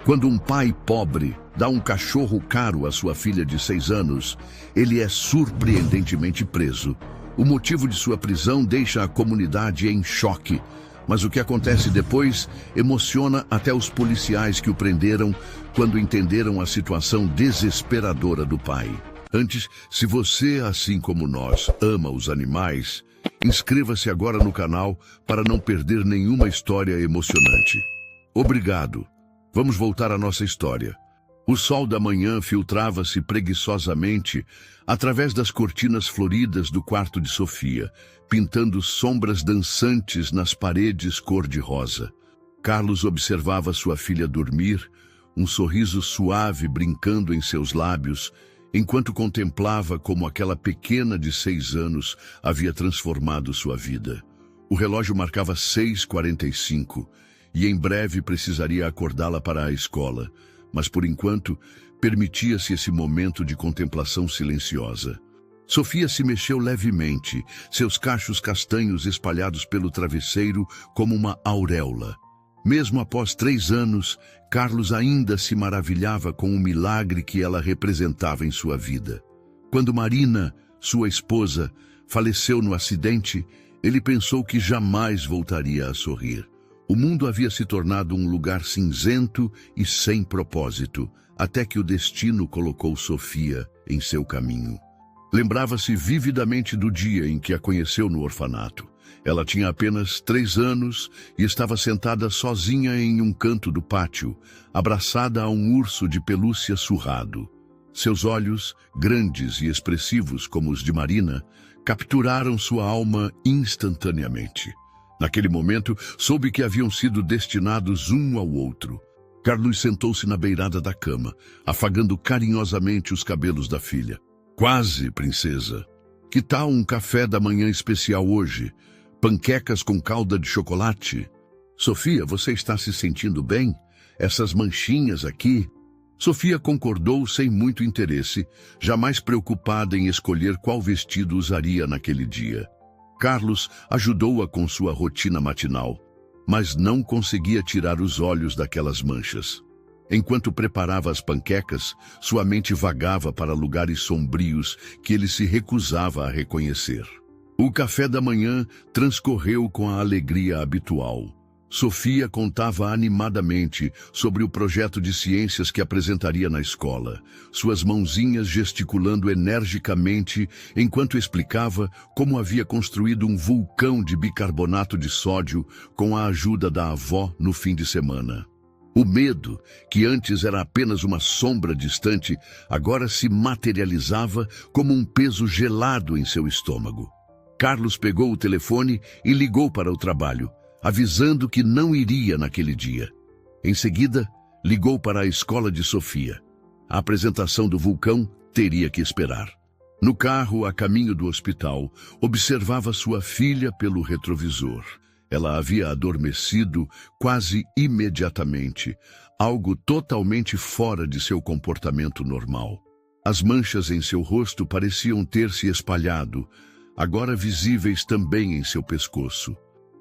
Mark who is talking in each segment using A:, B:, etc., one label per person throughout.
A: Quando um pai pobre dá um cachorro caro à sua filha de 6 anos, ele é surpreendentemente preso. O motivo de sua prisão deixa a comunidade em choque, mas o que acontece depois emociona até os policiais que o prenderam quando entenderam a situação desesperadora do pai. Antes, se você, assim como nós, ama os animais, inscreva-se agora no canal para não perder nenhuma história emocionante. Obrigado. Vamos voltar à nossa história. O sol da manhã filtrava-se preguiçosamente através das cortinas floridas do quarto de Sofia, pintando sombras dançantes nas paredes cor-de-rosa. Carlos observava sua filha dormir, um sorriso suave brincando em seus lábios, enquanto contemplava como aquela pequena de 6 anos havia transformado sua vida. O relógio marcava 6h45 e em breve precisaria acordá-la para a escola, mas por enquanto permitia-se esse momento de contemplação silenciosa. Sofia se mexeu levemente, seus cachos castanhos espalhados pelo travesseiro como uma auréola. Mesmo após 3 anos, Carlos ainda se maravilhava com o milagre que ela representava em sua vida. Quando Marina, sua esposa, faleceu no acidente, ele pensou que jamais voltaria a sorrir. O mundo havia se tornado um lugar cinzento e sem propósito, até que o destino colocou Sofia em seu caminho. Lembrava-se vividamente do dia em que a conheceu no orfanato. Ela tinha apenas 3 anos e estava sentada sozinha em um canto do pátio, abraçada a um urso de pelúcia surrado. Seus olhos, grandes e expressivos como os de Marina, capturaram sua alma instantaneamente. Naquele momento, soube que haviam sido destinados um ao outro. Carlos sentou-se na beirada da cama, afagando carinhosamente os cabelos da filha. Quase, princesa. Que tal um café da manhã especial hoje? Panquecas com calda de chocolate? Sofia, você está se sentindo bem? Essas manchinhas aqui? Sofia concordou sem muito interesse, jamais preocupada em escolher qual vestido usaria naquele dia. Carlos ajudou-a com sua rotina matinal, mas não conseguia tirar os olhos daquelas manchas. Enquanto preparava as panquecas, sua mente vagava para lugares sombrios que ele se recusava a reconhecer. O café da manhã transcorreu com a alegria habitual. Sofia contava animadamente sobre o projeto de ciências que apresentaria na escola, suas mãozinhas gesticulando energicamente enquanto explicava como havia construído um vulcão de bicarbonato de sódio com a ajuda da avó no fim de semana. O medo, que antes era apenas uma sombra distante, agora se materializava como um peso gelado em seu estômago. Carlos pegou o telefone e ligou para o trabalho, avisando que não iria naquele dia. Em seguida, ligou para a escola de Sofia. A apresentação do vulcão teria que esperar. No carro, a caminho do hospital, observava sua filha pelo retrovisor. Ela havia adormecido quase imediatamente, algo totalmente fora de seu comportamento normal. As manchas em seu rosto pareciam ter se espalhado, agora visíveis também em seu pescoço.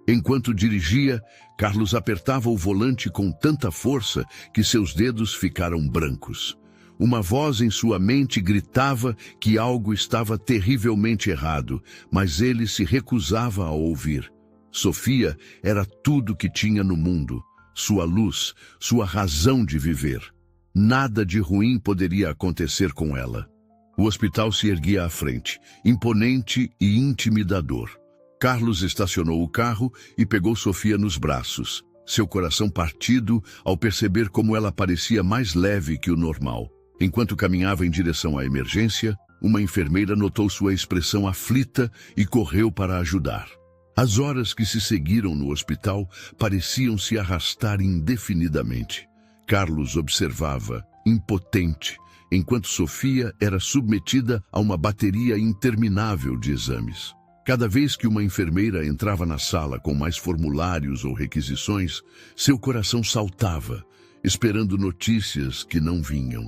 A: Enquanto dirigia, Carlos apertava o volante com tanta força que seus dedos ficaram brancos. Uma voz em sua mente gritava que algo estava terrivelmente errado, mas ele se recusava a ouvir. Sofia era tudo que tinha no mundo, sua luz, sua razão de viver. Nada de ruim poderia acontecer com ela. O hospital se erguia à frente, imponente e intimidador. Carlos estacionou o carro e pegou Sofia nos braços, seu coração partido ao perceber como ela parecia mais leve que o normal. Enquanto caminhava em direção à emergência, uma enfermeira notou sua expressão aflita e correu para ajudar. As horas que se seguiram no hospital pareciam se arrastar indefinidamente. Carlos observava, impotente, enquanto Sofia era submetida a uma bateria interminável de exames. Cada vez que uma enfermeira entrava na sala com mais formulários ou requisições, seu coração saltava, esperando notícias que não vinham.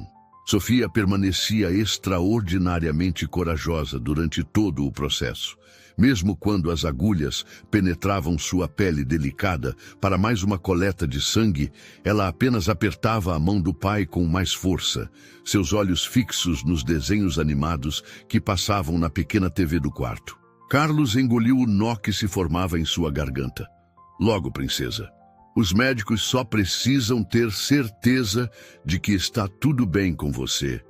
A: Sofia permanecia extraordinariamente corajosa durante todo o processo, Mesmo quando as agulhas penetravam sua pele delicada para mais uma coleta de sangue, ela apenas apertava a mão do pai com mais força, seus olhos fixos nos desenhos animados que passavam na pequena TV do quarto. Carlos engoliu o nó que se formava em sua garganta. Logo, princesa, os médicos só precisam ter certeza de que está tudo bem com você.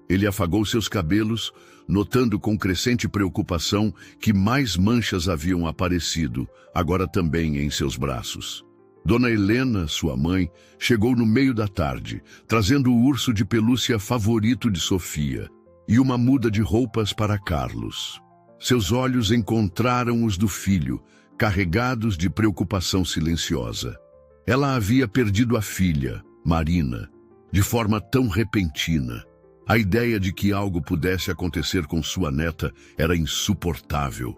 A: Ele afagou seus cabelos, notando com crescente preocupação que mais manchas haviam aparecido, agora também em seus braços. Dona Helena, sua mãe, chegou no meio da tarde, trazendo o urso de pelúcia favorito de Sofia e uma muda de roupas para Carlos. Seus olhos encontraram os do filho, carregados de preocupação silenciosa. Ela havia perdido a filha, Marina, de forma tão repentina. A ideia de que algo pudesse acontecer com sua neta era insuportável.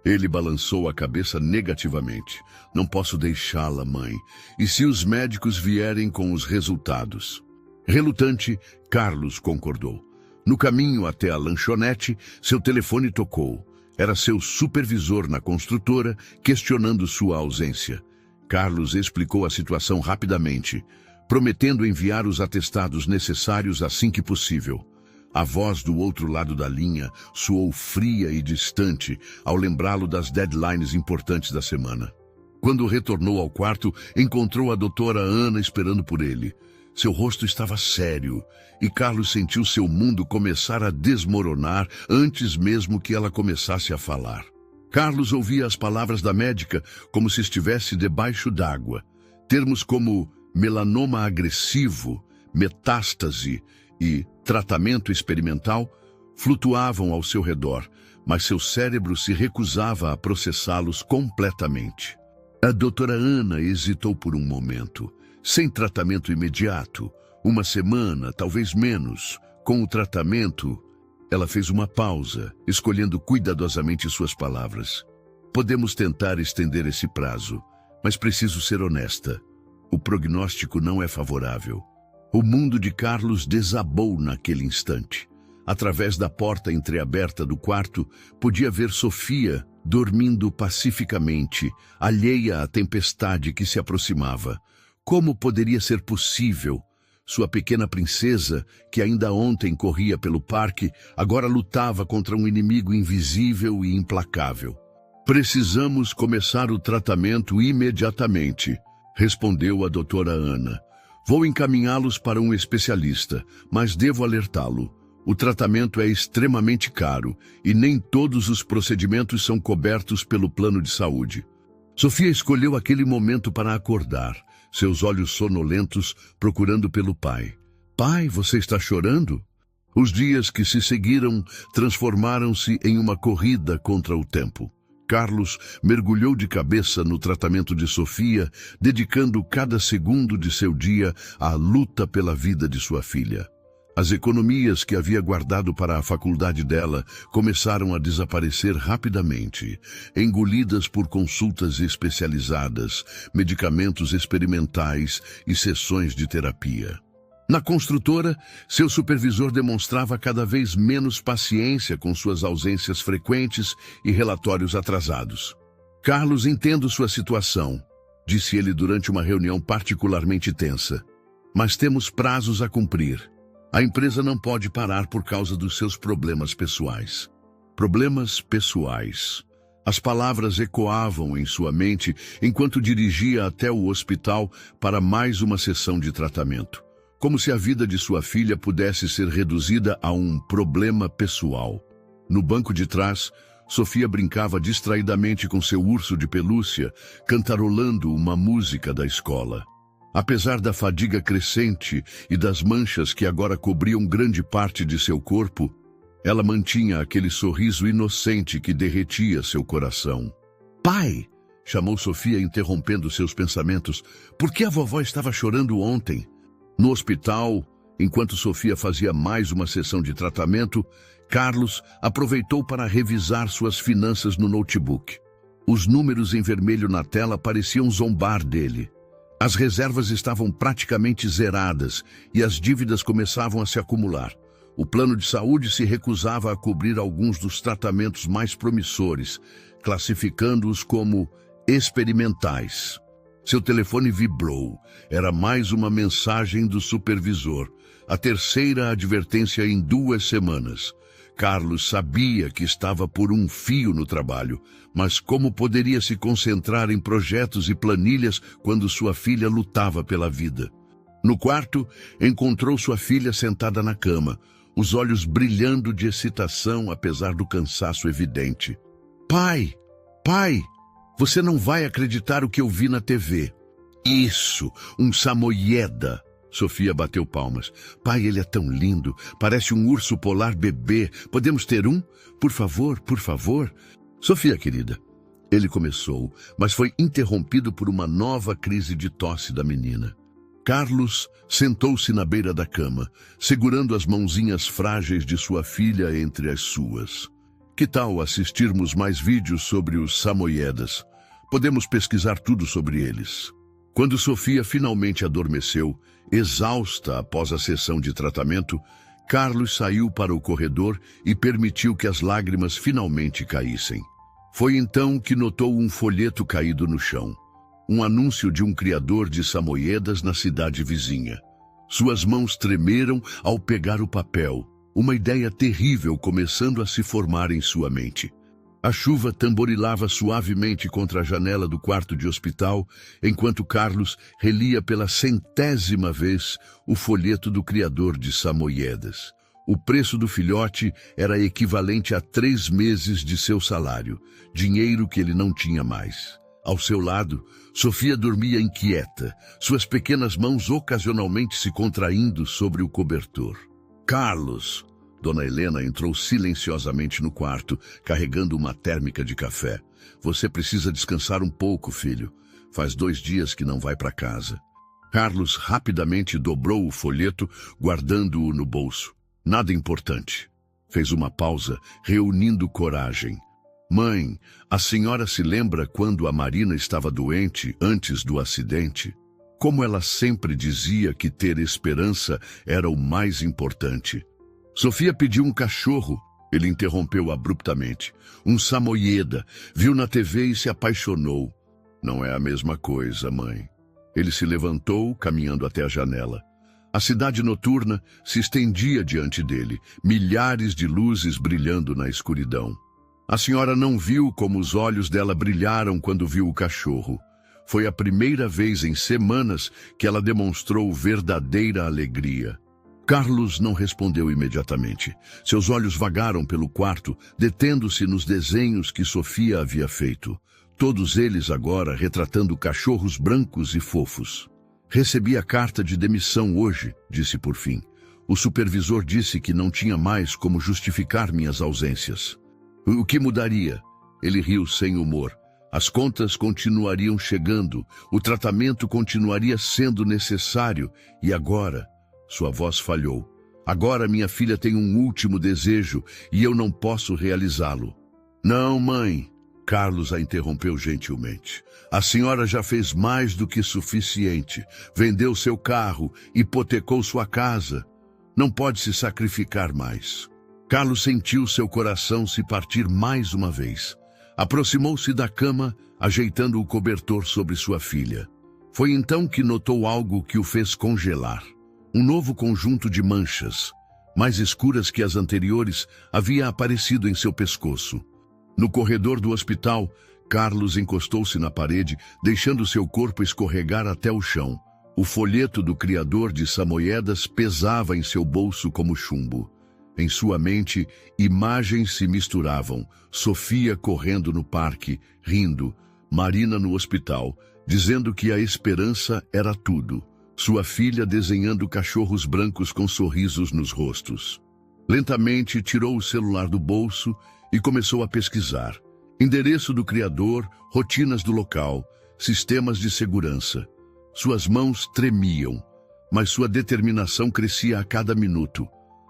A: Ele balançou a cabeça negativamente. Não posso deixá-la, mãe. E se os médicos vierem com os resultados? Relutante, Carlos concordou. No caminho até a lanchonete, seu telefone tocou. Era seu supervisor na construtora, questionando sua ausência. Carlos explicou a situação rapidamente, prometendo enviar os atestados necessários assim que possível. A voz do outro lado da linha soou fria e distante ao lembrá-lo das deadlines importantes da semana. Quando retornou ao quarto, encontrou a doutora Ana esperando por ele. Seu rosto estava sério e Carlos sentiu seu mundo começar a desmoronar antes mesmo que ela começasse a falar. Carlos ouvia as palavras da médica como se estivesse debaixo d'água. Termos como melanoma agressivo, metástase e tratamento experimental flutuavam ao seu redor, mas seu cérebro se recusava a processá-los completamente. A doutora Ana hesitou por um momento. Sem tratamento imediato, uma semana, talvez menos, com o tratamento, ela fez uma pausa, escolhendo cuidadosamente suas palavras. Podemos tentar estender esse prazo, mas preciso ser honesta. O prognóstico não é favorável. O mundo de Carlos desabou naquele instante. Através da porta entreaberta do quarto, podia ver Sofia dormindo pacificamente, alheia à tempestade que se aproximava. Como poderia ser possível? Sua pequena princesa, que ainda ontem corria pelo parque, agora lutava contra um inimigo invisível e implacável. Precisamos começar o tratamento imediatamente, respondeu a doutora Ana. Vou encaminhá-los para um especialista, mas devo alertá-lo. O tratamento é extremamente caro e nem todos os procedimentos são cobertos pelo plano de saúde. Sofia escolheu aquele momento para acordar, seus olhos sonolentos procurando pelo pai. Pai, você está chorando? Os dias que se seguiram transformaram-se em uma corrida contra o tempo. Carlos mergulhou de cabeça no tratamento de Sofia, dedicando cada segundo de seu dia à luta pela vida de sua filha. As economias que havia guardado para a faculdade dela começaram a desaparecer rapidamente, engolidas por consultas especializadas, medicamentos experimentais e sessões de terapia. Na construtora, seu supervisor demonstrava cada vez menos paciência com suas ausências frequentes e relatórios atrasados. Carlos, entendo sua situação, disse ele durante uma reunião particularmente tensa. Mas temos prazos a cumprir. A empresa não pode parar por causa dos seus problemas pessoais. Problemas pessoais. As palavras ecoavam em sua mente enquanto dirigia até o hospital para mais uma sessão de tratamento. Como se a vida de sua filha pudesse ser reduzida a um problema pessoal. No banco de trás, Sofia brincava distraidamente com seu urso de pelúcia, cantarolando uma música da escola. Apesar da fadiga crescente e das manchas que agora cobriam grande parte de seu corpo, ela mantinha aquele sorriso inocente que derretia seu coração. Pai! Chamou Sofia, interrompendo seus pensamentos. Por que a vovó estava chorando ontem? No hospital, enquanto Sofia fazia mais uma sessão de tratamento, Carlos aproveitou para revisar suas finanças no notebook. Os números em vermelho na tela pareciam zombar dele. As reservas estavam praticamente zeradas e as dívidas começavam a se acumular. O plano de saúde se recusava a cobrir alguns dos tratamentos mais promissores. classificando-os como experimentais. Seu telefone vibrou. Era mais uma mensagem do supervisor. A terceira advertência em 2 semanas. Carlos sabia que estava por um fio no trabalho, mas como poderia se concentrar em projetos e planilhas quando sua filha lutava pela vida? No quarto, encontrou sua filha sentada na cama, os olhos brilhando de excitação apesar do cansaço evidente. Pai! Pai! Você não vai acreditar o que eu vi na TV. Isso! Um samoyeda! Sofia bateu palmas. Pai, ele é tão lindo. Parece um urso polar bebê. Podemos ter um? Por favor, por favor. Sofia, querida. Ele começou, mas foi interrompido por uma nova crise de tosse da menina. Carlos sentou-se na beira da cama, segurando as mãozinhas frágeis de sua filha entre as suas. Que tal assistirmos mais vídeos sobre os samoyedas? Podemos pesquisar tudo sobre eles. Quando Sofia finalmente adormeceu, exausta após a sessão de tratamento, Carlos saiu para o corredor e permitiu que as lágrimas finalmente caíssem. Foi então que notou um folheto caído no chão. Um anúncio de um criador de samoyedas na cidade vizinha. Suas mãos tremeram ao pegar o papel, uma ideia terrível começando a se formar em sua mente. A chuva tamborilava suavemente contra a janela do quarto de hospital, enquanto Carlos relia pela 100ª vez o folheto do criador de samoyedas. O preço do filhote era equivalente a 3 meses de seu salário, dinheiro que ele não tinha mais. Ao seu lado, Sofia dormia inquieta, suas pequenas mãos ocasionalmente se contraindo sobre o cobertor. Carlos! Dona Helena entrou silenciosamente no quarto, carregando uma térmica de café. Você precisa descansar um pouco, filho. Faz 2 dias que não vai para casa. Carlos rapidamente dobrou o folheto, guardando-o no bolso. Nada importante. Fez uma pausa, reunindo coragem. Mãe, a senhora se lembra quando a Marina estava doente antes do acidente? Como ela sempre dizia que ter esperança era o mais importante. Sofia pediu um cachorro. Ele interrompeu abruptamente. Um samoyeda. Viu na TV e se apaixonou. Não é a mesma coisa, mãe. Ele se levantou, caminhando até a janela. A cidade noturna se estendia diante dele, milhares de luzes brilhando na escuridão. A senhora não viu como os olhos dela brilharam quando viu o cachorro. Foi a primeira vez em semanas que ela demonstrou verdadeira alegria. Carlos não respondeu imediatamente. Seus olhos vagaram pelo quarto, detendo-se nos desenhos que Sofia havia feito. Todos eles agora retratando cachorros brancos e fofos. Recebi a carta de demissão hoje, disse por fim. O supervisor disse que não tinha mais como justificar minhas ausências. O que mudaria? Ele riu sem humor. As contas continuariam chegando, o tratamento continuaria sendo necessário, e agora... Sua voz falhou. Agora minha filha tem um último desejo e eu não posso realizá-lo. Não, mãe. Carlos a interrompeu gentilmente. A senhora já fez mais do que suficiente. Vendeu seu carro, hipotecou sua casa. Não pode se sacrificar mais. Carlos sentiu seu coração se partir mais uma vez. Aproximou-se da cama, ajeitando o cobertor sobre sua filha. Foi então que notou algo que o fez congelar. Um novo conjunto de manchas, mais escuras que as anteriores, havia aparecido em seu pescoço. No corredor do hospital, Carlos encostou-se na parede, deixando seu corpo escorregar até o chão. O folheto do criador de samoyedas pesava em seu bolso como chumbo. Em sua mente, imagens se misturavam. Sofia correndo no parque, rindo. Marina no hospital, dizendo que a esperança era tudo. Sua filha desenhando cachorros brancos com sorrisos nos rostos. Lentamente tirou o celular do bolso e começou a pesquisar. Endereço do criador, rotinas do local, sistemas de segurança. Suas mãos tremiam, mas sua determinação crescia a cada minuto.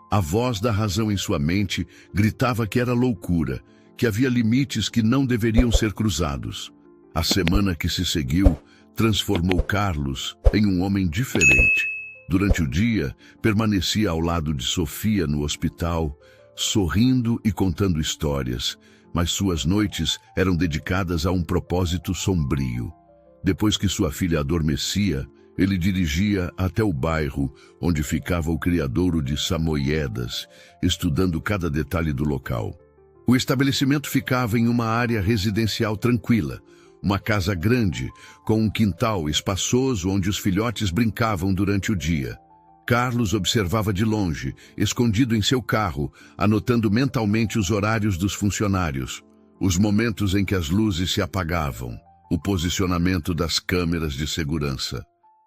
A: A voz da razão em sua mente gritava que era loucura, que havia limites que não deveriam ser cruzados. A semana que se seguiu transformou Carlos em um homem diferente. Durante o dia, permanecia ao lado de Sofia no hospital, sorrindo e contando histórias, mas suas noites eram dedicadas a um propósito sombrio. Depois que sua filha adormecia, ele dirigia até o bairro onde ficava o criadouro de samoiedas, estudando cada detalhe do local. O estabelecimento ficava em uma área residencial tranquila, uma casa grande, com um quintal espaçoso onde os filhotes brincavam durante o dia. Carlos observava de longe, escondido em seu carro, anotando mentalmente os horários dos funcionários, os momentos em que as luzes se apagavam, o posicionamento das câmeras de segurança.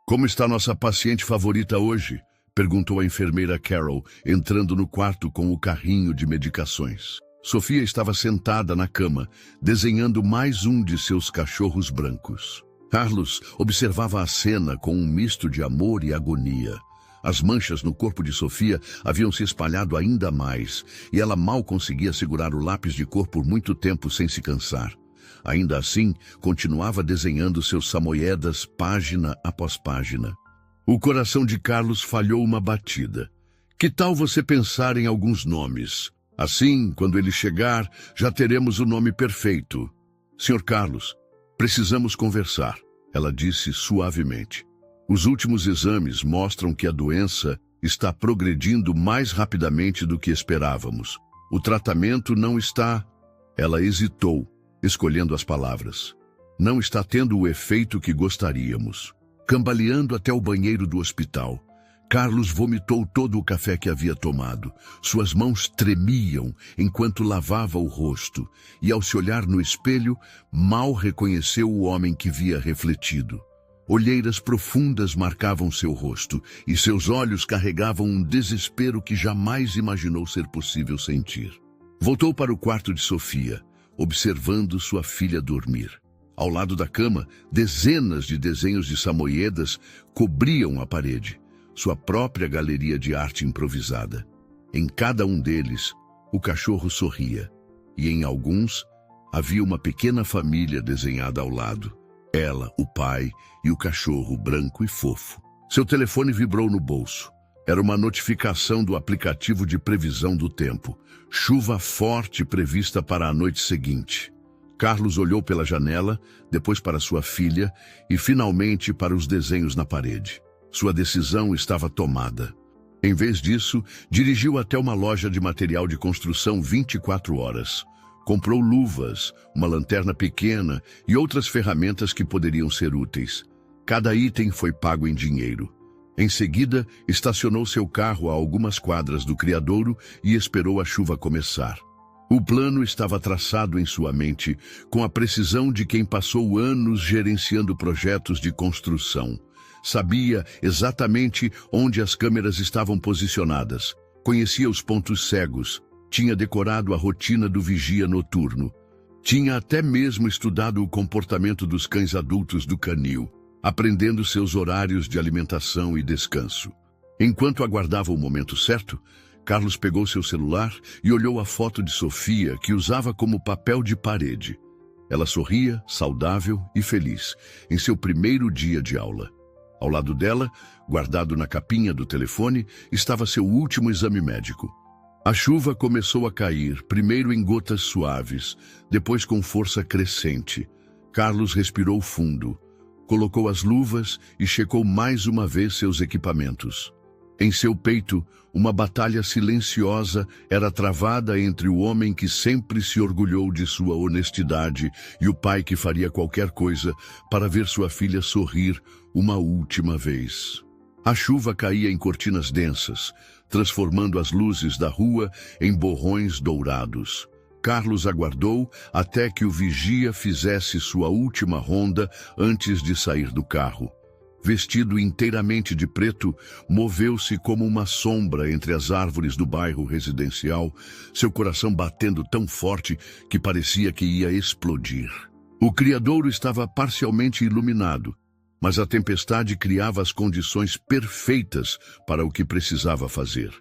A: "Como está nossa paciente favorita hoje?" perguntou a enfermeira Carol, entrando no quarto com o carrinho de medicações. Sofia estava sentada na cama, desenhando mais um de seus cachorros brancos. Carlos observava a cena com um misto de amor e agonia. As manchas no corpo de Sofia haviam se espalhado ainda mais, e ela mal conseguia segurar o lápis de cor por muito tempo sem se cansar. Ainda assim, continuava desenhando seus samoiedas página após página. O coração de Carlos falhou uma batida. "Que tal você pensar em alguns nomes? Assim, quando ele chegar, já teremos o nome perfeito." "Sr. Carlos, precisamos conversar", ela disse suavemente. "Os últimos exames mostram que a doença está progredindo mais rapidamente do que esperávamos. O tratamento não está..." Ela hesitou, escolhendo as palavras. "Não está tendo o efeito que gostaríamos." Cambaleando até o banheiro do hospital, Carlos vomitou todo o café que havia tomado. Suas mãos tremiam enquanto lavava o rosto, e ao se olhar no espelho, mal reconheceu o homem que via refletido. Olheiras profundas marcavam seu rosto, e seus olhos carregavam um desespero que jamais imaginou ser possível sentir. Voltou para o quarto de Sofia, observando sua filha dormir. Ao lado da cama, dezenas de desenhos de samoiedas cobriam a parede, sua própria galeria de arte improvisada. Em cada um deles, o cachorro sorria, e em alguns havia uma pequena família desenhada ao lado. Ela, o pai e o cachorro branco e fofo. Seu telefone vibrou no bolso. Era uma notificação do aplicativo de previsão do tempo. Chuva forte prevista para a noite seguinte. Carlos olhou pela janela, depois para sua filha e finalmente para os desenhos na parede. Sua decisão estava tomada. Em vez disso, dirigiu até uma loja de material de construção 24 horas. Comprou luvas, uma lanterna pequena e outras ferramentas que poderiam ser úteis. Cada item foi pago em dinheiro. Em seguida, estacionou seu carro a algumas quadras do criadouro e esperou a chuva começar. O plano estava traçado em sua mente, com a precisão de quem passou anos gerenciando projetos de construção. Sabia exatamente onde as câmeras estavam posicionadas, conhecia os pontos cegos, tinha decorado a rotina do vigia noturno. Tinha até mesmo estudado o comportamento dos cães adultos do canil, aprendendo seus horários de alimentação e descanso. Enquanto aguardava o momento certo, Carlos pegou seu celular e olhou a foto de Sofia, que usava como papel de parede. Ela sorria, saudável e feliz, em seu primeiro dia de aula. Ao lado dela, guardado na capinha do telefone, estava seu último exame médico. A chuva começou a cair, primeiro em gotas suaves, depois com força crescente. Carlos respirou fundo, colocou as luvas e checou mais uma vez seus equipamentos. Em seu peito, uma batalha silenciosa era travada entre o homem que sempre se orgulhou de sua honestidade e o pai que faria qualquer coisa para ver sua filha sorrir uma última vez. A chuva caía em cortinas densas, transformando as luzes da rua em borrões dourados. Carlos aguardou até que o vigia fizesse sua última ronda antes de sair do carro. Vestido inteiramente de preto, moveu-se como uma sombra entre as árvores do bairro residencial, seu coração batendo tão forte que parecia que ia explodir. O criadouro estava parcialmente iluminado, mas a tempestade criava as condições perfeitas para o que precisava fazer.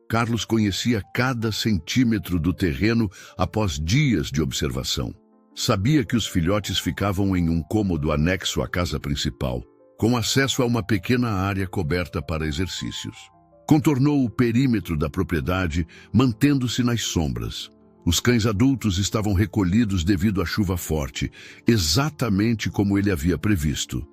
A: Carlos conhecia cada centímetro do terreno após dias de observação. Sabia que os filhotes ficavam em um cômodo anexo à casa principal, com acesso a uma pequena área coberta para exercícios. Contornou o perímetro da propriedade, mantendo-se nas sombras. Os cães adultos estavam recolhidos devido à chuva forte, exatamente como ele havia previsto.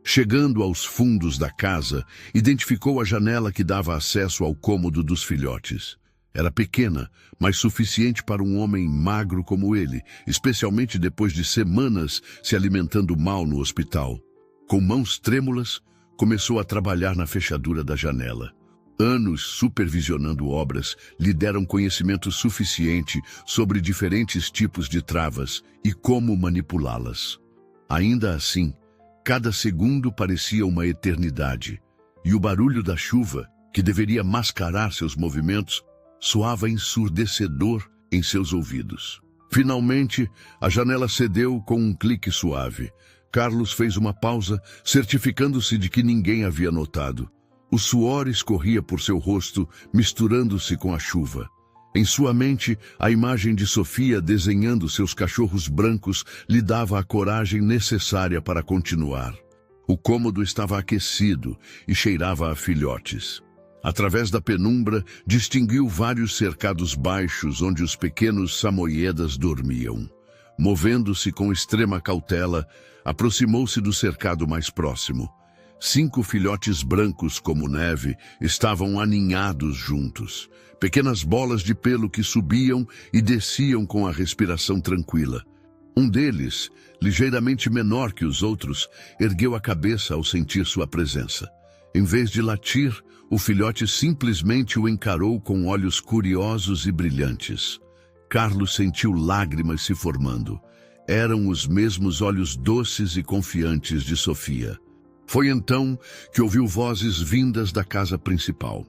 A: Chegando aos fundos da casa, identificou a janela que dava acesso ao cômodo dos filhotes. Era pequena, mas suficiente para um homem magro como ele, especialmente depois de semanas se alimentando mal no hospital. Com mãos trêmulas, começou a trabalhar na fechadura da janela. Anos supervisionando obras lhe deram conhecimento suficiente sobre diferentes tipos de travas e como manipulá-las. Ainda assim, cada segundo parecia uma eternidade, e o barulho da chuva, que deveria mascarar seus movimentos, soava ensurdecedor em seus ouvidos. Finalmente, a janela cedeu com um clique suave. Carlos fez uma pausa, certificando-se de que ninguém havia notado. O suor escorria por seu rosto, misturando-se com a chuva. Em sua mente, a imagem de Sofia desenhando seus cachorros brancos lhe dava a coragem necessária para continuar. O cômodo estava aquecido e cheirava a filhotes. Através da penumbra, distinguiu vários cercados baixos onde os pequenos samoiedas dormiam. Movendo-se com extrema cautela, aproximou-se do cercado mais próximo. 5 filhotes brancos como neve estavam aninhados juntos. Pequenas bolas de pelo que subiam e desciam com a respiração tranquila. Um deles, ligeiramente menor que os outros, ergueu a cabeça ao sentir sua presença. Em vez de latir, o filhote simplesmente o encarou com olhos curiosos e brilhantes. Carlos sentiu lágrimas se formando. Eram os mesmos olhos doces e confiantes de Sofia. Foi então que ouviu vozes vindas da casa principal.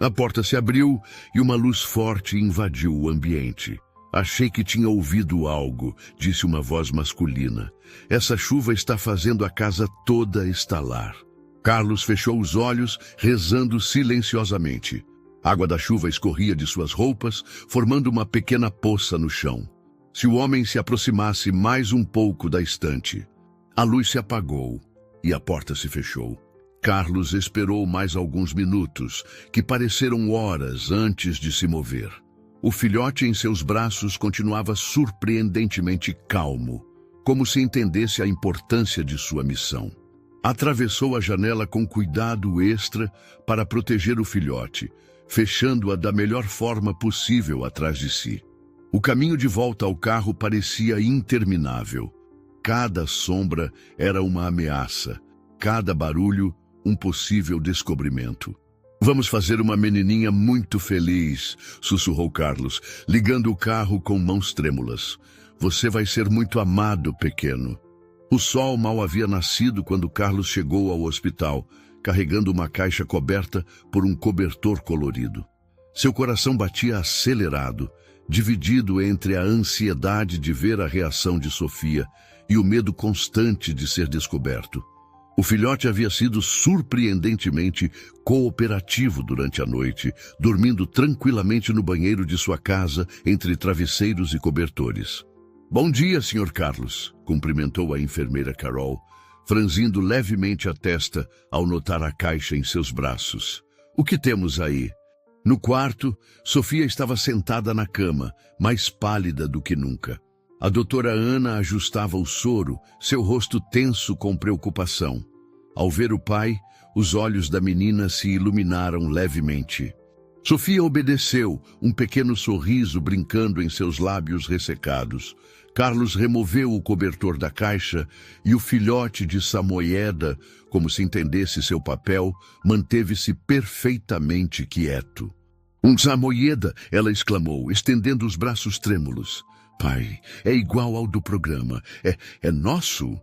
A: A porta se abriu e uma luz forte invadiu o ambiente. Achei que tinha ouvido algo, disse uma voz masculina. Essa chuva está fazendo a casa toda estalar. Carlos fechou os olhos, rezando silenciosamente. Água da chuva escorria de suas roupas, formando uma pequena poça no chão. Se o homem se aproximasse mais um pouco da estante, a luz se apagou e a porta se fechou. Carlos esperou mais alguns minutos, que pareceram horas antes de se mover. O filhote em seus braços continuava surpreendentemente calmo, como se entendesse a importância de sua missão. Atravessou a janela com cuidado extra para proteger o filhote, fechando-a da melhor forma possível atrás de si. O caminho de volta ao carro parecia interminável. Cada sombra era uma ameaça, cada barulho um possível descobrimento. Vamos fazer uma menininha muito feliz, sussurrou Carlos, ligando o carro com mãos trêmulas. Você vai ser muito amado, pequeno. O sol mal havia nascido quando Carlos chegou ao hospital, carregando uma caixa coberta por um cobertor colorido. Seu coração batia acelerado, dividido entre a ansiedade de ver a reação de Sofia e o medo constante de ser descoberto. O filhote havia sido surpreendentemente cooperativo durante a noite, dormindo tranquilamente no banheiro de sua casa, entre travesseiros e cobertores. Bom dia, Sr. Carlos, cumprimentou a enfermeira Carol, franzindo levemente a testa ao notar a caixa em seus braços. O que temos aí? No quarto, Sofia estava sentada na cama, mais pálida do que nunca. A doutora Ana ajustava o soro, seu rosto tenso com preocupação. Ao ver o pai, os olhos da menina se iluminaram levemente. Sofia obedeceu, um pequeno sorriso brincando em seus lábios ressecados. Carlos removeu o cobertor da caixa e o filhote de samoieda, como se entendesse seu papel, manteve-se perfeitamente quieto. Um samoieda, ela exclamou, estendendo os braços trêmulos. Pai, é igual ao do programa. É nosso?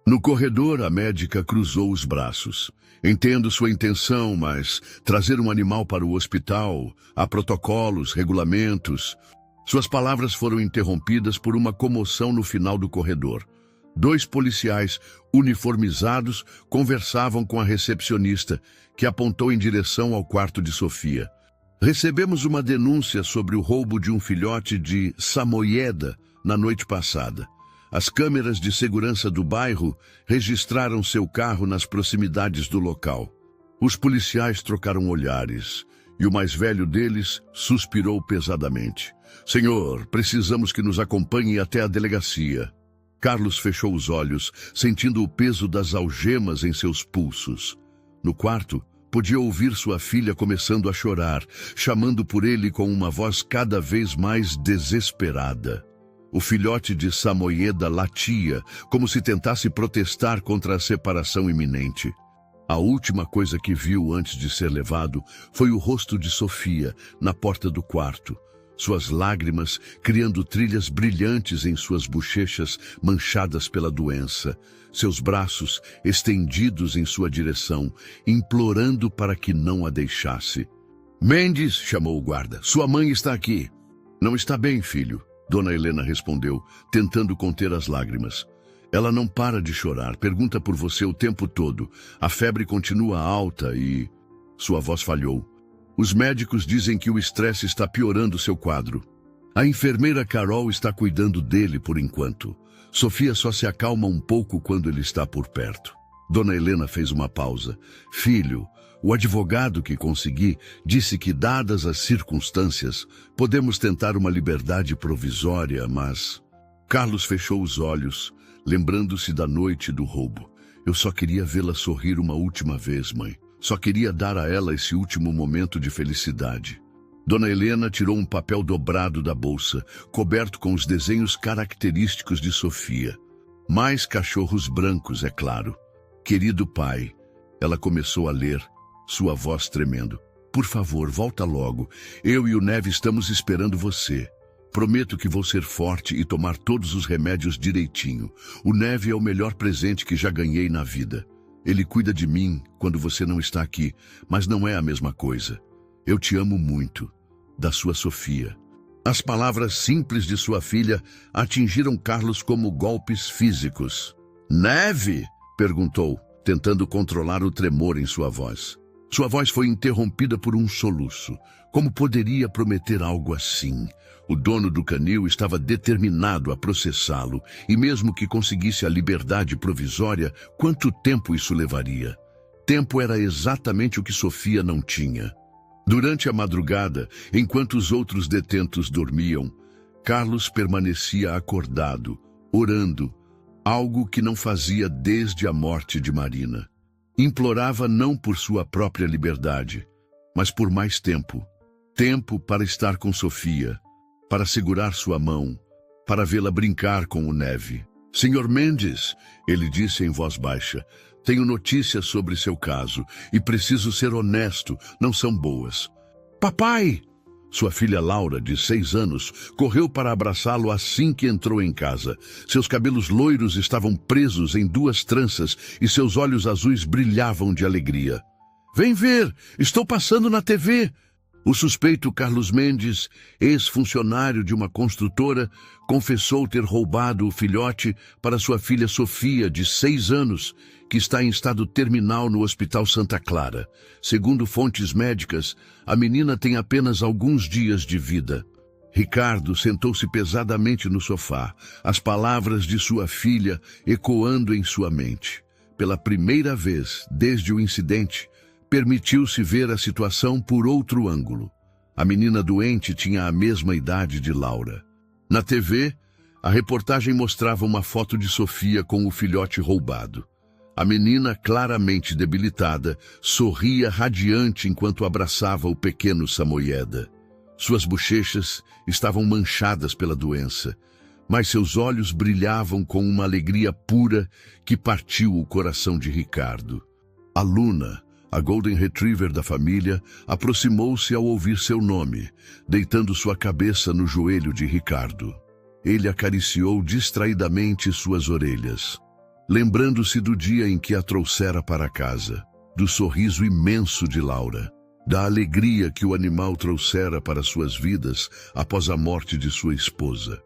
A: No corredor, a médica cruzou os braços. Entendo sua intenção, mas trazer um animal para o hospital, há protocolos, regulamentos. Suas palavras foram interrompidas por uma comoção no final do corredor. 2 policiais uniformizados conversavam com a recepcionista, que apontou em direção ao quarto de Sofia. Recebemos uma denúncia sobre o roubo de um filhote de samoieda na noite passada. As câmeras de segurança do bairro registraram seu carro nas proximidades do local. Os policiais trocaram olhares, E o mais velho deles suspirou pesadamente. Senhor, precisamos que nos acompanhe até a delegacia. Carlos fechou os olhos, sentindo o peso das algemas em seus pulsos. No quarto, podia ouvir sua filha começando a chorar, chamando por ele com uma voz cada vez mais desesperada. O filhote de Samoyeda latia, como se tentasse protestar contra a separação iminente. A última coisa que viu antes de ser levado foi o rosto de Sofia na porta do quarto, suas lágrimas criando trilhas brilhantes em suas bochechas manchadas pela doença, seus braços estendidos em sua direção, implorando para que não a deixasse. Mendes, chamou o guarda, sua mãe está aqui. Não está bem, filho, Dona Helena respondeu, tentando conter as lágrimas. Ela não para de chorar, pergunta por você o tempo todo. A febre continua alta e... Sua voz falhou. Os médicos dizem que o estresse está piorando seu quadro. A enfermeira Carol está cuidando dele por enquanto. Sofia só se acalma um pouco quando ele está por perto. Dona Helena fez uma pausa. Filho, o advogado que consegui disse que, dadas as circunstâncias, podemos tentar uma liberdade provisória, mas... Carlos fechou os olhos, lembrando-se da noite do roubo. Eu só queria vê-la sorrir uma última vez, mãe. Só queria dar a ela esse último momento de felicidade. Dona Helena tirou um papel dobrado da bolsa, coberto com os desenhos característicos de Sofia. Mais cachorros brancos, é claro. Querido pai, ela começou a ler, sua voz tremendo. Por favor, volta logo. Eu e o Neve estamos esperando você. Prometo que vou ser forte e tomar todos os remédios direitinho. O Neve é o melhor presente que já ganhei na vida. Ele cuida de mim quando você não está aqui, mas não é a mesma coisa. Eu te amo muito. Da sua Sofia. As palavras simples de sua filha atingiram Carlos como golpes físicos. Neve? Perguntou, tentando controlar o tremor em sua voz. Sua voz foi interrompida por um soluço. Como poderia prometer algo assim? O dono do canil estava determinado a processá-lo, e mesmo que conseguisse a liberdade provisória, quanto tempo isso levaria? Tempo era exatamente o que Sofia não tinha. Durante a madrugada, enquanto os outros detentos dormiam, Carlos permanecia acordado, orando, algo que não fazia desde a morte de Marina. Implorava não por sua própria liberdade, mas por mais tempo. Tempo para estar com Sofia, para segurar sua mão, para vê-la brincar com o Neve. Senhor Mendes, ele disse em voz baixa, tenho notícias sobre seu caso e preciso ser honesto, não são boas. Papai! Sua filha Laura, de 6 anos, correu para abraçá-lo assim que entrou em casa. Seus cabelos loiros estavam presos em 2 tranças e seus olhos azuis brilhavam de alegria. Vem ver, estou passando na TV. O suspeito Carlos Mendes, ex-funcionário de uma construtora, confessou ter roubado o filhote para sua filha Sofia, de 6 anos, que está em estado terminal no Hospital Santa Clara. Segundo fontes médicas, a menina tem apenas alguns dias de vida. Ricardo sentou-se pesadamente no sofá, as palavras de sua filha ecoando em sua mente. Pela primeira vez, desde o incidente, permitiu-se ver a situação por outro ângulo. A menina doente tinha a mesma idade de Laura. Na TV, a reportagem mostrava uma foto de Sofia com o filhote roubado. A menina, claramente debilitada, sorria radiante enquanto abraçava o pequeno Samoyeda. Suas bochechas estavam manchadas pela doença, mas seus olhos brilhavam com uma alegria pura que partiu o coração de Ricardo. A Luna, a Golden Retriever da família, aproximou-se ao ouvir seu nome, deitando sua cabeça no joelho de Ricardo. Ele acariciou distraidamente suas orelhas, lembrando-se do dia em que a trouxera para casa, do sorriso imenso de Laura, da alegria que o animal trouxera para suas vidas após a morte de sua esposa.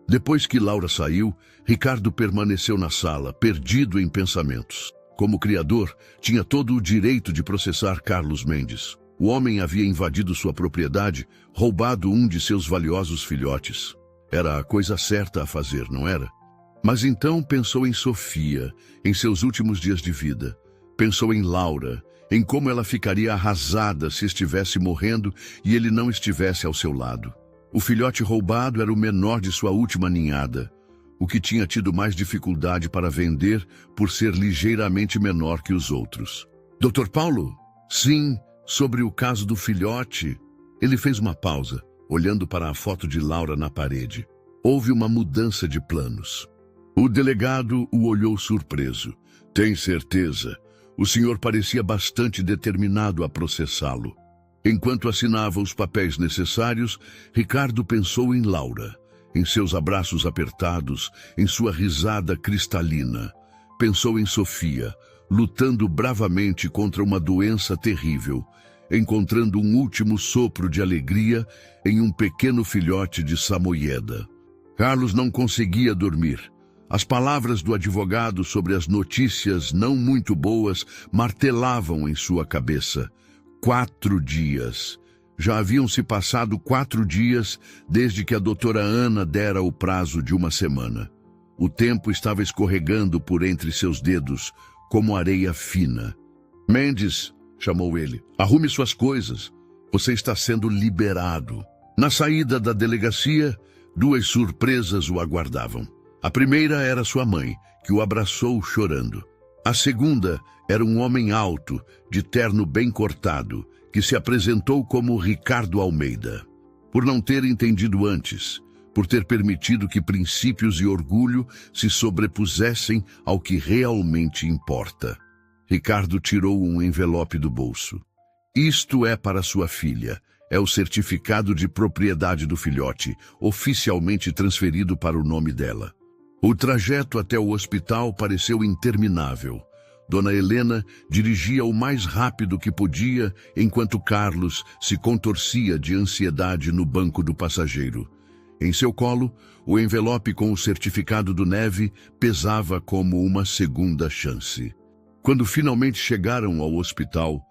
A: Depois que Laura saiu, Ricardo permaneceu na sala, perdido em pensamentos. Como criador, tinha todo o direito de processar Carlos Mendes. O homem havia invadido sua propriedade, roubado um de seus valiosos filhotes. Era a coisa certa a fazer, não era? Mas então pensou em Sofia, em seus últimos dias de vida. Pensou em Laura, em como ela ficaria arrasada se estivesse morrendo e ele não estivesse ao seu lado. O filhote roubado era o menor de sua última ninhada, o que tinha tido mais dificuldade para vender por ser ligeiramente menor que os outros. Dr. Paulo? Sim, sobre o caso do filhote. Ele fez uma pausa, olhando para a foto de Laura na parede. Houve uma mudança de planos. O delegado o olhou surpreso. Tem certeza? O senhor parecia bastante determinado a processá-lo. Enquanto assinava os papéis necessários, Ricardo pensou em Laura, em seus abraços apertados, em sua risada cristalina. Pensou em Sofia, lutando bravamente contra uma doença terrível, encontrando um último sopro de alegria em um pequeno filhote de Samoyeda. Carlos não conseguia dormir. As palavras do advogado sobre as notícias não muito boas martelavam em sua cabeça. 4 dias. Já haviam se passado 4 dias desde que a doutora Ana dera o prazo de 1 semana. O tempo estava escorregando por entre seus dedos, como areia fina. Mendes, chamou ele, arrume suas coisas. Você está sendo liberado. Na saída da delegacia, 2 surpresas o aguardavam. A primeira era sua mãe, que o abraçou chorando. A segunda era um homem alto, de terno bem cortado, que se apresentou como Ricardo Almeida. Por não ter entendido antes, por ter permitido que princípios e orgulho se sobrepusessem ao que realmente importa. Ricardo tirou um envelope do bolso. Isto é para sua filha. É o certificado de propriedade do filhote, oficialmente transferido para o nome dela. O trajeto até o hospital pareceu interminável. Dona Helena dirigia o mais rápido que podia, enquanto Carlos se contorcia de ansiedade no banco do passageiro. Em seu colo, o envelope com o certificado do Neve pesava como uma segunda chance. Quando finalmente chegaram ao hospital,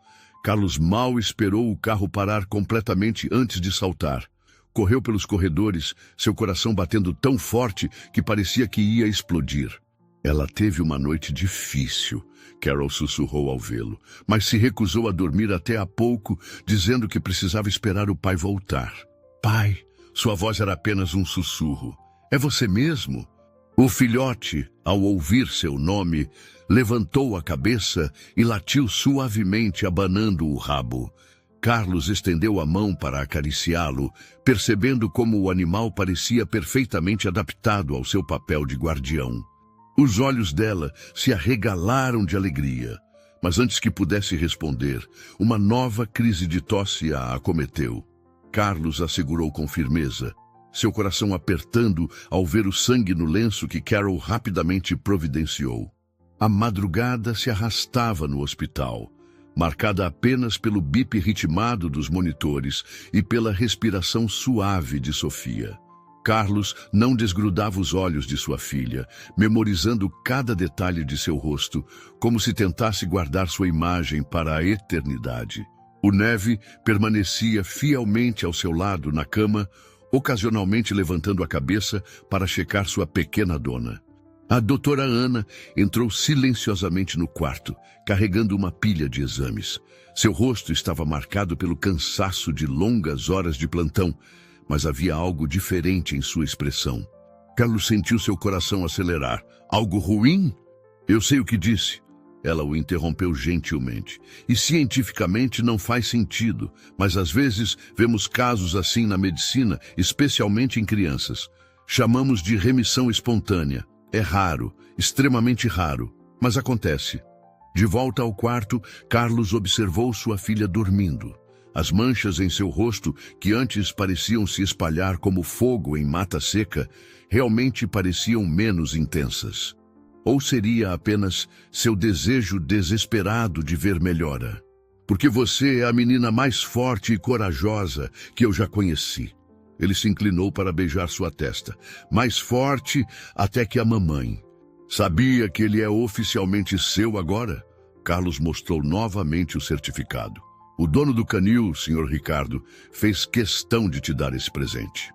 A: Carlos mal esperou o carro parar completamente antes de saltar. Correu pelos corredores, seu coração batendo tão forte que parecia que ia explodir. Ela teve uma noite difícil, Carol sussurrou ao vê-lo, mas se recusou a dormir até há pouco, dizendo que precisava esperar o pai voltar. Pai, sua voz era apenas um sussurro. É você mesmo? O filhote, ao ouvir seu nome, levantou a cabeça e latiu suavemente, abanando o rabo. Carlos estendeu a mão para acariciá-lo, percebendo como o animal parecia perfeitamente adaptado ao seu papel de guardião. Os olhos dela se arregalaram de alegria, mas antes que pudesse responder, uma nova crise de tosse a acometeu. Carlos a segurou com firmeza, seu coração apertando ao ver o sangue no lenço que Carol rapidamente providenciou. A madrugada se arrastava no hospital, marcada apenas pelo bip ritmado dos monitores e pela respiração suave de Sofia. Carlos não desgrudava os olhos de sua filha, memorizando cada detalhe de seu rosto, como se tentasse guardar sua imagem para a eternidade. O Neve permanecia fielmente ao seu lado na cama, ocasionalmente levantando a cabeça para checar sua pequena dona. A doutora Ana entrou silenciosamente no quarto, carregando uma pilha de exames. Seu rosto estava marcado pelo cansaço de longas horas de plantão, mas havia algo diferente em sua expressão. Carlos sentiu seu coração acelerar. Algo ruim? Eu sei o que disse. Ela o interrompeu gentilmente. E cientificamente não faz sentido, mas às vezes vemos casos assim na medicina, especialmente em crianças. Chamamos de remissão espontânea. É raro, extremamente raro, mas acontece. De volta ao quarto, Carlos observou sua filha dormindo. As manchas em seu rosto, que antes pareciam se espalhar como fogo em mata seca, realmente pareciam menos intensas. Ou seria apenas seu desejo desesperado de ver melhora? Porque você é a menina mais forte e corajosa que eu já conheci. Ele se inclinou para beijar sua testa. Mais forte até que a mamãe. Sabia que ele é oficialmente seu agora? Carlos mostrou novamente o certificado. O dono do canil, Sr. Ricardo, fez questão de te dar esse presente.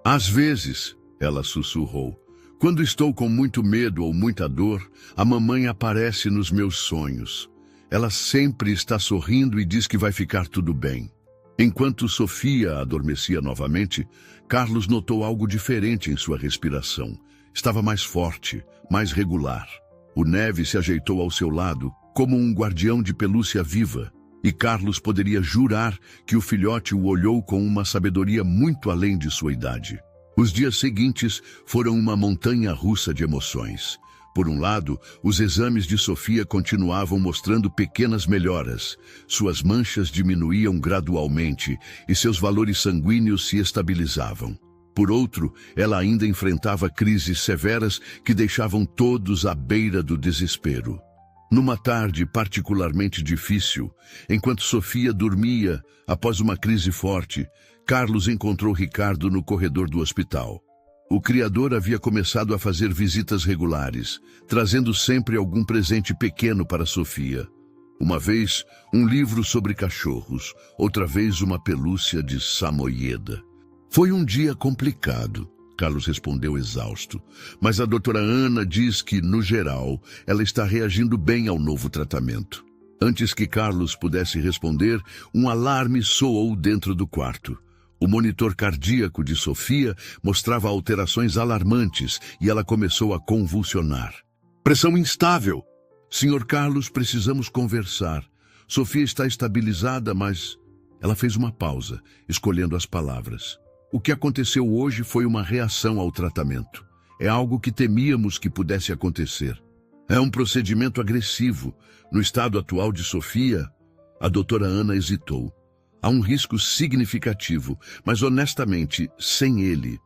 A: Às vezes, ela sussurrou, quando estou com muito medo ou muita dor, a mamãe aparece nos meus sonhos. Ela sempre está sorrindo e diz que vai ficar tudo bem. Enquanto Sofia adormecia novamente, Carlos notou algo diferente em sua respiração. Estava mais forte, mais regular. O Neve se ajeitou ao seu lado, como um guardião de pelúcia viva, e Carlos poderia jurar que o filhote o olhou com uma sabedoria muito além de sua idade. Os dias seguintes foram uma montanha-russa de emoções. Por um lado, os exames de Sofia continuavam mostrando pequenas melhoras. Suas manchas diminuíam gradualmente e seus valores sanguíneos se estabilizavam. Por outro, ela ainda enfrentava crises severas que deixavam todos à beira do desespero. Numa tarde particularmente difícil, enquanto Sofia dormia após uma crise forte, Carlos encontrou Ricardo no corredor do hospital. O criador havia começado a fazer visitas regulares, trazendo sempre algum presente pequeno para Sofia. Uma vez, um livro sobre cachorros, outra vez uma pelúcia de Samoyeda. Foi um dia complicado, Carlos respondeu exausto, mas a doutora Ana diz que, no geral, ela está reagindo bem ao novo tratamento. Antes que Carlos pudesse responder, um alarme soou dentro do quarto. O monitor cardíaco de Sofia mostrava alterações alarmantes e ela começou a convulsionar. Pressão instável. Senhor Carlos, precisamos conversar. Sofia está estabilizada, mas... Ela fez uma pausa, escolhendo as palavras. O que aconteceu hoje foi uma reação ao tratamento. É algo que temíamos que pudesse acontecer. É um procedimento agressivo. No estado atual de Sofia, a doutora Ana hesitou. Há um risco significativo, mas honestamente, sem ele.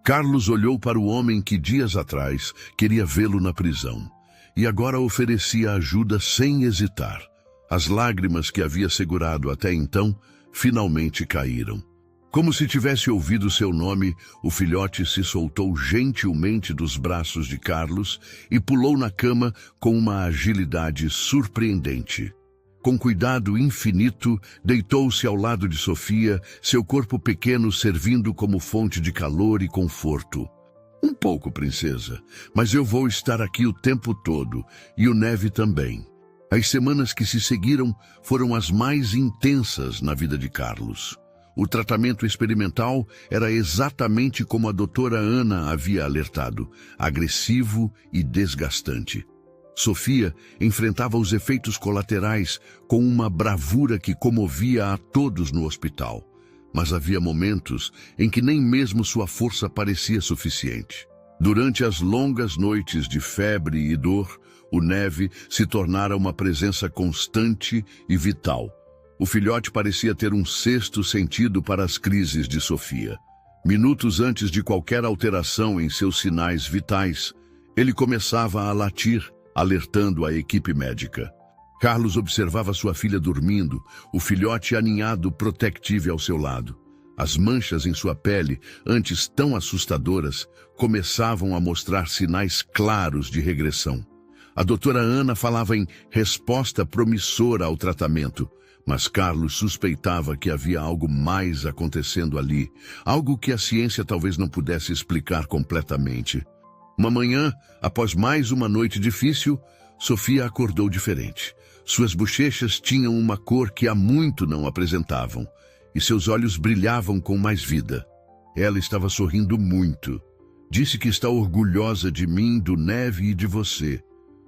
A: Carlos olhou para o homem que dias atrás queria vê-lo na prisão. E agora oferecia ajuda sem hesitar. As lágrimas que havia segurado até então, finalmente caíram. Como se tivesse ouvido seu nome, o filhote se soltou gentilmente dos braços de Carlos e pulou na cama com uma agilidade surpreendente. Com cuidado infinito, deitou-se ao lado de Sofia, seu corpo pequeno servindo como fonte de calor e conforto. Um pouco, princesa, mas eu vou estar aqui o tempo todo, e o Neve também. As semanas que se seguiram foram as mais intensas na vida de Carlos. O tratamento experimental era exatamente como a doutora Ana havia alertado, agressivo e desgastante. Sofia enfrentava os efeitos colaterais com uma bravura que comovia a todos no hospital. Mas havia momentos em que nem mesmo sua força parecia suficiente. Durante as longas noites de febre e dor, o Neve se tornara uma presença constante e vital. O filhote parecia ter um sexto sentido para as crises de Sofia. Minutos antes de qualquer alteração em seus sinais vitais, ele começava a latir, alertando a equipe médica. Carlos observava sua filha dormindo, o filhote aninhado protectivo ao seu lado. As manchas em sua pele, antes tão assustadoras, começavam a mostrar sinais claros de regressão. A doutora Ana falava em resposta promissora ao tratamento, mas Carlos suspeitava que havia algo mais acontecendo ali, algo que a ciência talvez não pudesse explicar completamente. Uma manhã, após mais uma noite difícil, Sofia acordou diferente. Suas bochechas tinham uma cor que há muito não apresentavam, e seus olhos brilhavam com mais vida. Ela estava sorrindo muito. Disse que está orgulhosa de mim, do Neve e de você.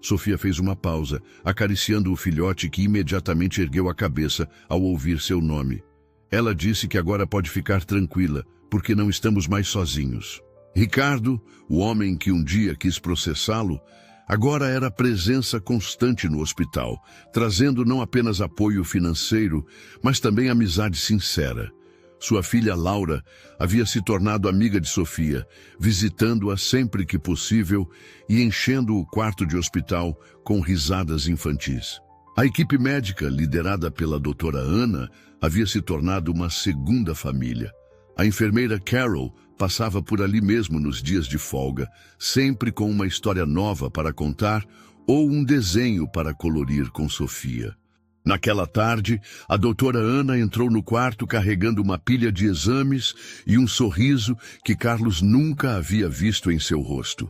A: Sofia fez uma pausa, acariciando o filhote que imediatamente ergueu a cabeça ao ouvir seu nome. Ela disse que agora pode ficar tranquila, porque não estamos mais sozinhos. Ricardo, o homem que um dia quis processá-lo, agora era presença constante no hospital, trazendo não apenas apoio financeiro, mas também amizade sincera. Sua filha Laura havia se tornado amiga de Sofia, visitando-a sempre que possível e enchendo o quarto de hospital com risadas infantis. A equipe médica, liderada pela doutora Ana, havia se tornado uma segunda família. A enfermeira Carol passava por ali mesmo nos dias de folga, sempre com uma história nova para contar ou um desenho para colorir com Sofia. Naquela tarde, a doutora Ana entrou no quarto carregando uma pilha de exames e um sorriso que Carlos nunca havia visto em seu rosto.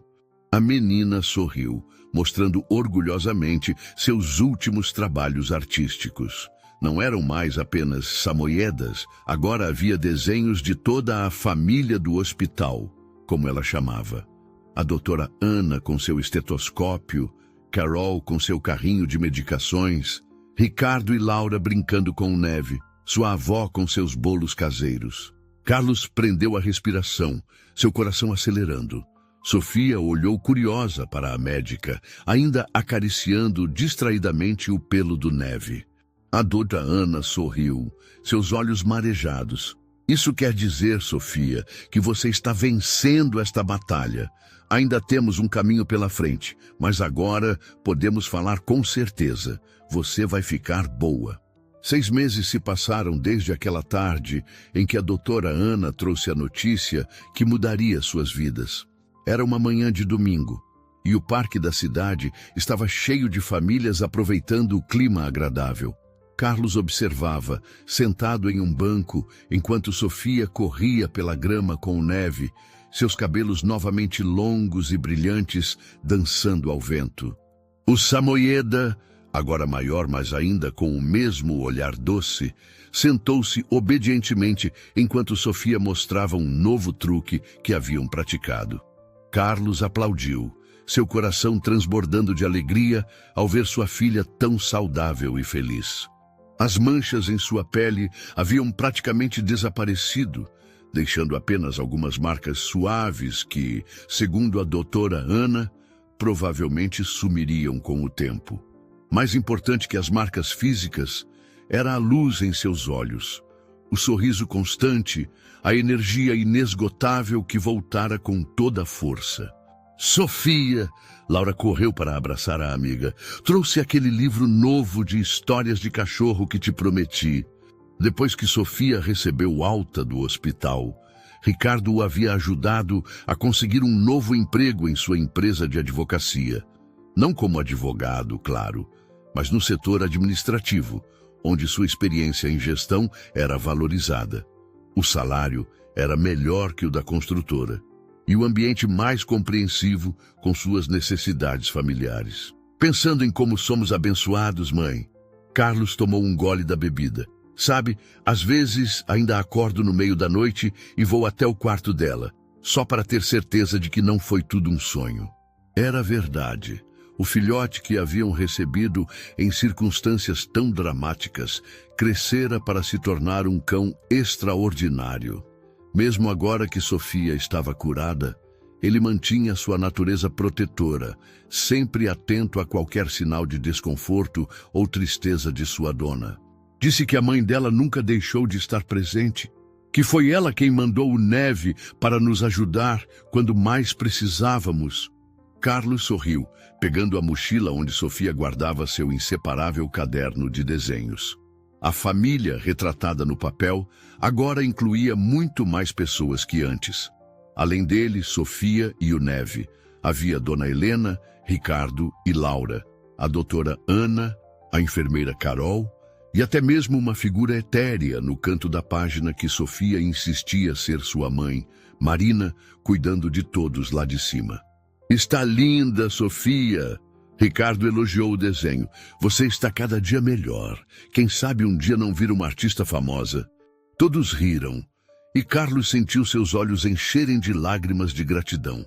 A: A menina sorriu, mostrando orgulhosamente seus últimos trabalhos artísticos. Não eram mais apenas samoyedas, agora havia desenhos de toda a família do hospital, como ela chamava. A doutora Ana com seu estetoscópio, Carol com seu carrinho de medicações, Ricardo e Laura brincando com neve, sua avó com seus bolos caseiros. Carlos prendeu a respiração, seu coração acelerando. Sofia olhou curiosa para a médica, ainda acariciando distraidamente o pelo do Neve. A doutora Ana sorriu, seus olhos marejados. Isso quer dizer, Sofia, que você está vencendo esta batalha. Ainda temos um caminho pela frente, mas agora podemos falar com certeza. Você vai ficar boa. 6 meses se passaram desde aquela tarde em que a doutora Ana trouxe a notícia que mudaria suas vidas. Era uma manhã de domingo, e o parque da cidade estava cheio de famílias aproveitando o clima agradável. Carlos observava, sentado em um banco, enquanto Sofia corria pela grama com neve, seus cabelos novamente longos e brilhantes, dançando ao vento. O samoyeda, agora maior, mas ainda com o mesmo olhar doce, sentou-se obedientemente enquanto Sofia mostrava um novo truque que haviam praticado. Carlos aplaudiu, seu coração transbordando de alegria ao ver sua filha tão saudável e feliz. As manchas em sua pele haviam praticamente desaparecido, deixando apenas algumas marcas suaves que, segundo a doutora Ana, provavelmente sumiriam com o tempo. Mais importante que as marcas físicas era a luz em seus olhos, o sorriso constante, a energia inesgotável que voltara com toda a força. Sofia! Laura correu para abraçar a amiga. Trouxe aquele livro novo de histórias de cachorro que te prometi. Depois que Sofia recebeu alta do hospital, Ricardo o havia ajudado a conseguir um novo emprego em sua empresa de advocacia. Não como advogado, claro, mas no setor administrativo, onde sua experiência em gestão era valorizada. O salário era melhor que o da construtora e o ambiente mais compreensivo com suas necessidades familiares. Pensando em como somos abençoados, mãe, Carlos tomou um gole da bebida. Sabe, às vezes ainda acordo no meio da noite e vou até o quarto dela, só para ter certeza de que não foi tudo um sonho. Era verdade. O filhote que haviam recebido em circunstâncias tão dramáticas crescera para se tornar um cão extraordinário. Mesmo agora que Sofia estava curada, ele mantinha sua natureza protetora, sempre atento a qualquer sinal de desconforto ou tristeza de sua dona. Disse que a mãe dela nunca deixou de estar presente, que foi ela quem mandou o Neve para nos ajudar quando mais precisávamos. Carlos sorriu, pegando a mochila onde Sofia guardava seu inseparável caderno de desenhos. A família, retratada no papel, agora incluía muito mais pessoas que antes. Além dele, Sofia e o Neve, havia Dona Helena, Ricardo e Laura, a doutora Ana, a enfermeira Carol e até mesmo uma figura etérea no canto da página que Sofia insistia ser sua mãe, Marina, cuidando de todos lá de cima. Está linda, Sofia! Ricardo elogiou o desenho. Você está cada dia melhor. Quem sabe um dia não vira uma artista famosa. Todos riram, e Carlos sentiu seus olhos encherem de lágrimas de gratidão.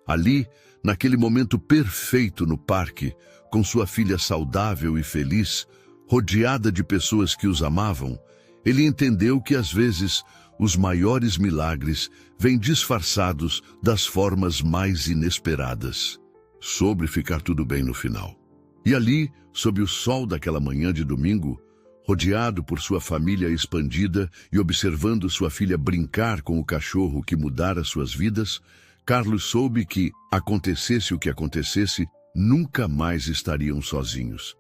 A: Ali, naquele momento perfeito no parque, com sua filha saudável e feliz, rodeada de pessoas que os amavam, ele entendeu que às vezes os maiores milagres vêm disfarçados das formas mais inesperadas. Soube ficar tudo bem no final. E ali, sob o sol daquela manhã de domingo, rodeado por sua família expandida e observando sua filha brincar com o cachorro que mudara suas vidas, Carlos soube que, acontecesse o que acontecesse, nunca mais estariam sozinhos.